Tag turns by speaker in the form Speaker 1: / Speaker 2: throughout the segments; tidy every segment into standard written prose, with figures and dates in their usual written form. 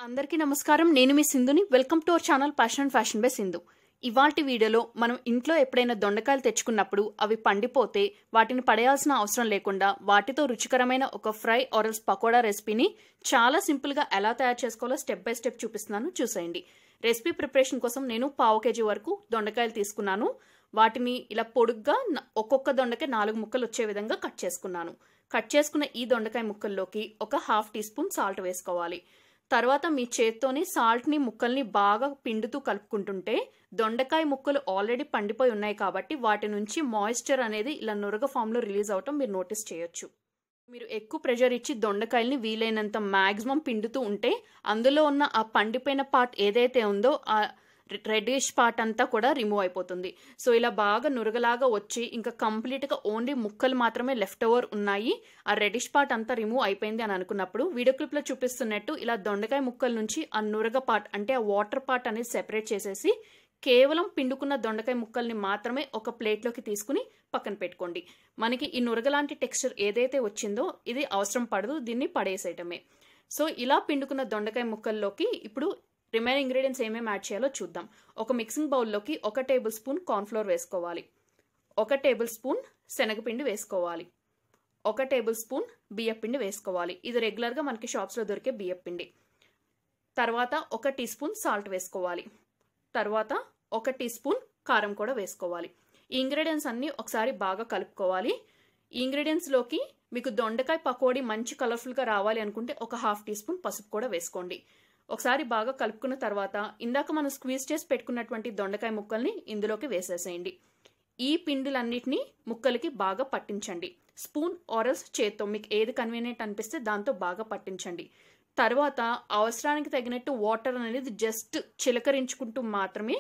Speaker 1: అందరికీ నమస్కారం. నేను మీ సింధుని. Welcome to our channel passion and fashion by Sindhu. ఇవాల్టి వీడియోలో మనం ఇంట్లో ఎప్పుడైనా దొండకాయలు తెచ్చుకున్నప్పుడు అవి పండిపోతే వాటిని పడేయాల్సిన అవసరం లేకుండా వాటితో రుచికరమైన ఒక ఫ్రై ఆరెల్స్ పకోడా రెసిపీని చాలా సింపుల్గా ఎలా తయారు చేసుకోవాలో స్టెప్ బై స్టెప్ చూపిస్తున్నాను, చూసేయండి. రెసిపీ ప్రిపరేషన్ కోసం నేను 1/2 kg వరకు దొండకాయలు తీసుకున్నాను. వాటిని ఇలా పొడుగ్గా ఒక్కొక్క దొండకాయ 4 ముక్కలు వచ్చే విధంగా కట్ చేసుకున్నాను. కట్ చేసుకున్న ఈ దొండకాయ ముక్కల్లోకి ఒక 1/2 టీ స్పూన్ సాల్ట్ వేసుకోవాలి. తర్వాత మీ చేత్తోని సాల్ట్ని ముక్కల్ని బాగా పిండుతూ కలుపుకుంటుంటే దొండకాయ ముక్కలు ఆల్రెడీ పండిపోయి ఉన్నాయి కాబట్టి వాటి నుంచి మాయిశ్చర్ అనేది ఇలా నురగ ఫామ్లో రిలీజ్ అవటం మీరు నోటీస్ చేయొచ్చు. మీరు ఎక్కువ ప్రెషర్ ఇచ్చి దొండకాయల్ని వీలైనంత మ్యాక్సిమం పిండుతూ ఉంటే అందులో ఉన్న ఆ పండిపోయిన పార్ట్ ఏదైతే ఉందో ఆ రెడ్డిష్ పార్ట్ అంతా కూడా రిమూవ్ అయిపోతుంది. సో ఇలా బాగా నురగలాగా వచ్చి ఇంకా కంప్లీట్గా ఓన్లీ ముక్కలు మాత్రమే లెఫ్ట్ ఓవర్ ఉన్నాయి, ఆ రెడ్డిష్ పార్ట్ అంతా రిమూవ్ అయిపోయింది అని అనుకున్నప్పుడు వీడియో క్లిప్లో చూపిస్తున్నట్టు ఇలా దొండకాయ ముక్కల నుంచి ఆ నురగ పార్ట్ అంటే ఆ వాటర్ పార్ట్ అనేది సెపరేట్ చేసేసి కేవలం పిండుకున్న దొండకాయ ముక్కల్ని మాత్రమే ఒక ప్లేట్లోకి తీసుకుని పక్కన పెట్టుకోండి. మనకి ఈ నురగలాంటి టెక్స్చర్ ఏదైతే వచ్చిందో ఇది అవసరం పడదు, దీన్ని పడేసేయటమే. సో ఇలా పిండుకున్న దొండకాయ ముక్కల్లోకి ఇప్పుడు రిమైనింగ్ ఇంగ్రీడియంట్స్ ఏమేమి యాడ్ చేయాలో చూద్దాం. ఒక మిక్సింగ్ బౌల్లోకి 1 టేబుల్ స్పూన్ కార్న్ఫ్లోర్ వేసుకోవాలి, 1 టేబుల్ స్పూన్ శనగపిండి వేసుకోవాలి, 1 టేబుల్ స్పూన్ బియ్యపిండి వేసుకోవాలి. ఇది రెగ్యులర్గా మనకి షాప్స్లో దొరికే బియ్యపిండి. తర్వాత 1 టీ స్పూన్ సాల్ట్ వేసుకోవాలి. తర్వాత 1 టీ స్పూన్ కారం కూడా వేసుకోవాలి. ఈ ఇంగ్రీడియంట్స్ అన్నీ ఒకసారి బాగా కలుపుకోవాలి. ఈ ఇంగ్రీడియంట్స్లోకి మీకు దొండకాయ పకోడీ మంచి కలర్ఫుల్గా రావాలి అనుకుంటే ఒక 1/2 టీ స్పూన్ పసుపు కూడా వేసుకోండి. ఒకసారి బాగా కలుపుకున్న తర్వాత ఇందాక మనం స్క్వీజ్ చేసి పెట్టుకున్నటువంటి దొండకాయ ముక్కల్ని ఇందులోకి వేసేసేయండి. ఈ పిండిలన్నిటినీ ముక్కలకి బాగా పట్టించండి. స్పూన్ ఆరెల్స్ చేత్తో మీకు ఏది కన్వీనియంట్ అనిపిస్తే దాంతో బాగా పట్టించండి. తర్వాత అవసరానికి తగినట్టు వాటర్ అనేది జస్ట్ చిలకరించుకుంటూ మాత్రమే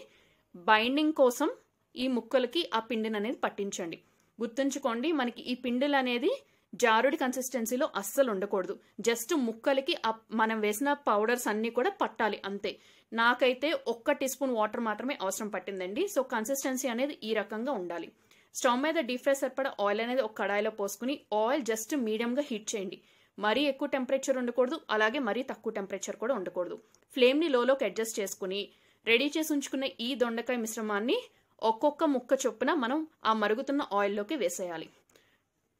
Speaker 1: బైండింగ్ కోసం ఈ ముక్కలకి ఆ పిండిని అనేది పట్టించండి. గుర్తుంచుకోండి, మనకి ఈ పిండిలు అనేది జారుడి కన్సిస్టెన్సీలో అస్సలు ఉండకూడదు. జస్ట్ ముక్కలకి మనం వేసిన పౌడర్స్ అన్నీ కూడా పట్టాలి అంతే. నాకైతే 1 టీ స్పూన్ వాటర్ మాత్రమే అవసరం పట్టిందండి. సో కన్సిస్టెన్సీ అనేది ఈ రకంగా ఉండాలి. స్టవ్ మీద డీప్ ఫ్రై సరిపడా ఆయిల్ అనేది ఒక కడాయిలో పోసుకుని ఆయిల్ జస్ట్ మీడియంగా హీట్ చేయండి. మరీ ఎక్కువ టెంపరేచర్ ఉండకూడదు, అలాగే మరీ తక్కువ టెంపరేచర్ కూడా ఉండకూడదు. ఫ్లేమ్ని లోలోకి అడ్జస్ట్ చేసుకుని రెడీ చేసి ఉంచుకున్న ఈ దొండకాయ మిశ్రమాన్ని ఒక్కొక్క ముక్క చొప్పున మనం ఆ మరుగుతున్న ఆయిల్లోకి వేసేయాలి.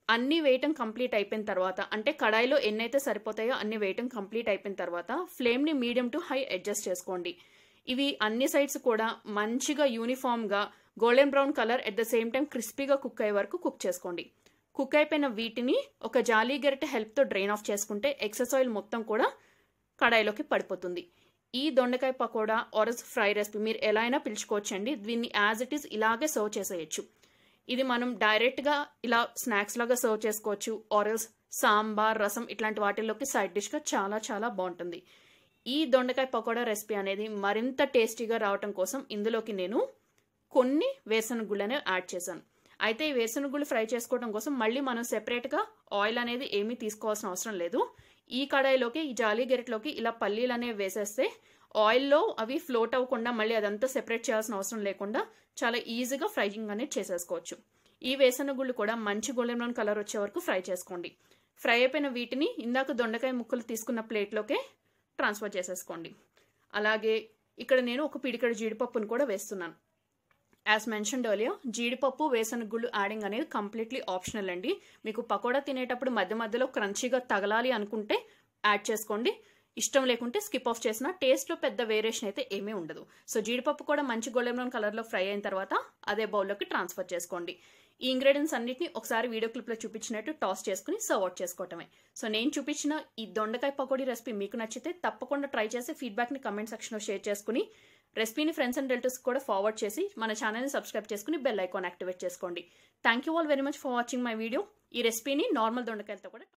Speaker 1: అన్నీ వేయటం కంప్లీట్ అయిపోయిన తర్వాత, అంటే కడాయిలో ఎన్నైతే సరిపోతాయో అన్ని వేయటం కంప్లీట్ అయిపోయిన తర్వాత ఫ్లేమ్ని మీడియం టు హై అడ్జస్ట్ చేసుకోండి. ఇవి అన్ని సైడ్స్ కూడా మంచిగా యూనిఫామ్గా golden brown colour at the same time క్రిస్పీగా కుక్ అయ్యే వరకు కుక్ చేసుకోండి. కుక్ అయిపోయిన వీటిని ఒక జాలీ గరిటె హెల్ప్తో డ్రైన్ ఆఫ్ చేసుకుంటే ఎక్సెస్ ఆయిల్ మొత్తం కూడా కడాయిలోకి పడిపోతుంది. ఈ దొండకాయ పకోడా ఆరెల్స్ ఫ్రై రెసిపీ మీరు ఎలా అయినా పిలుచుకోవచ్చండి. దీన్ని యాజ్ ఇట్ ఈస్ ఇలాగే సర్వ్ చేసేయచ్చు. ఇది మనం డైరెక్ట్గా ఇలా స్నాక్స్ లాగా సర్వ్ చేసుకోవచ్చు. ఆరెల్స్ సాంబార్, రసం ఇట్లాంటి వాటిల్లోకి సైడ్ డిష్గా చాలా చాలా బాగుంటుంది. ఈ దొండకాయ పకోడా రెసిపీ అనేది మరింత టేస్టీగా రావటం కోసం ఇందులోకి నేను కొన్ని వేరుశనగ గుళ్ళనే యాడ్ చేశాను. అయితే ఈ వేరుశనగ గుళ్ళు ఫ్రై చేసుకోవడం కోసం మళ్ళీ మనం సెపరేట్గా ఆయిల్ అనేది ఏమీ తీసుకోవాల్సిన అవసరం లేదు. ఈ కడాయిలోకి ఈ జాలీ గెరెట్లోకి ఇలా పల్లీలు అనేవి వేసేస్తే ఆయిల్లో అవి ఫ్లోట్ అవ్వకుండా మళ్ళీ అదంతా సెపరేట్ చేయాల్సిన అవసరం లేకుండా చాలా ఈజీగా ఫ్రైయింగ్ అనేది చేసేసుకోవచ్చు. ఈ వేరుశనగ గుళ్ళు కూడా మంచి గోల్డెన్ బ్రౌన్ కలర్ వచ్చే వరకు ఫ్రై చేసుకోండి. ఫ్రై అయిపోయిన వీటిని ఇందాక దొండకాయ ముక్కలు తీసుకున్న ప్లేట్లోకే ట్రాన్స్ఫర్ చేసేసుకోండి. అలాగే ఇక్కడ నేను ఒక పిడికెడు జీడిపప్పును కూడా వేస్తున్నాను. యాజ్ మెన్షన్డ్ ఎర్లియర్, జీడిపప్పు వేరుశనగ గుళ్ళు యాడింగ్ అనేది కంప్లీట్లీ ఆప్షనల్ అండి. మీకు పకోడా తినేటప్పుడు మధ్య మధ్యలో క్రంచీగా తగలాలి అనుకుంటే యాడ్ చేసుకోండి, ఇష్టం లేకుంటే స్కిప్ ఆఫ్ చేసిన టేస్ట్లో పెద్ద వేరియేషన్ అయితే ఏమీ ఉండదు. సో జీడిపప్పు కూడా మంచి గోల్డెన్ బ్రౌన్ కలర్లో ఫ్రై అయిన తర్వాత అదే బౌల్లోకి ట్రాన్స్ఫర్ చేసుకోండి. ఈ ఇంగ్రీడియంట్స్ అన్నిటిని ఒకసారి వీడియో క్లిప్లో చూపించినట్టు టాస్ చేసుకుని సర్వ్ అవుట్ చేసుకోవటమే. సో నేను చూపించిన ఈ దొండకాయ పకోడీ రెసిపీ మీకు నచ్చితే తప్పకుండా ట్రై చేసి ఫీడ్బ్యాక్ని కమెంట్ సెక్షన్లో షేర్ చేసుకుని రెసిపీని ఫ్రెండ్స్ అండ్ రిలేటివ్స్ కూడా ఫార్వర్డ్ చేసి మన ఛానల్ని సబ్స్క్రైబ్ చేసుకుని బెల్ ఐకాన్ యాక్టివేట్ చేసుకోండి. Thank you all very much for watching my video. ఈ రెసిపీని నార్మల్ దొండకాయలతో కూడా